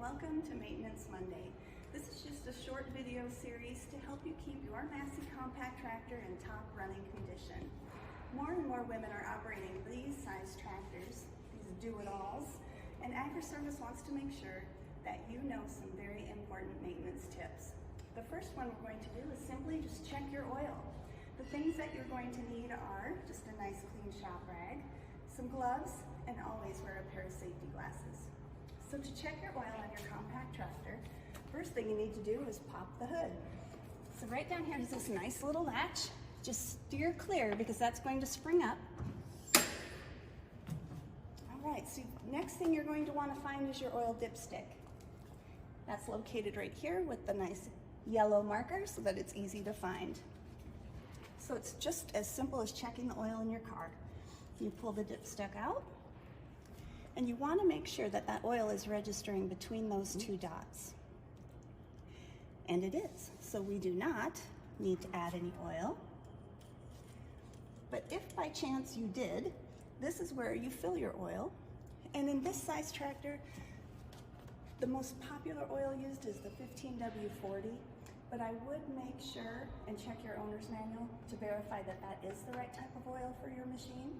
welcome to Maintenance Monday. This is just a short video series to help you keep your Massey compact tractor in top running condition. More and more women are operating these size tractors, these do-it-alls, and Agri-Service wants to make sure that you know some very important maintenance tips. The first one we're going to do is simply just check your oil. The things that you're going to need are just a nice clean shop rag, some gloves, and always wear a pair of safety glasses. So to check your oil on your compact tractor, first thing you need to do is pop the hood. So right down here is this nice little latch. Just steer clear because that's going to spring up. All right, so next thing you're going to want to find is your oil dipstick. That's located right here with the nice yellow marker so that it's easy to find. So it's just as simple as checking the oil in your car. You pull the dipstick out, and you want to make sure that that oil is registering between those two dots. And it is. So we do not need to add any oil. But if by chance you did, this is where you fill your oil. And in this size tractor, the most popular oil used is the 15W40, but I would make sure and check your owner's manual to verify that that is the right type of oil for your machine.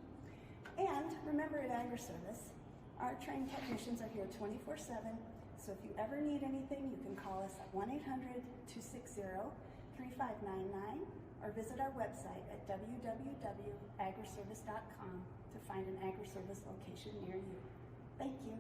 And remember, at Agri-Service, our trained technicians are here 24/7, so if you ever need anything, you can call us at 1-800-260-3599 or visit our website at www.agriservice.com to find an Agri-Service location near you. Thank you.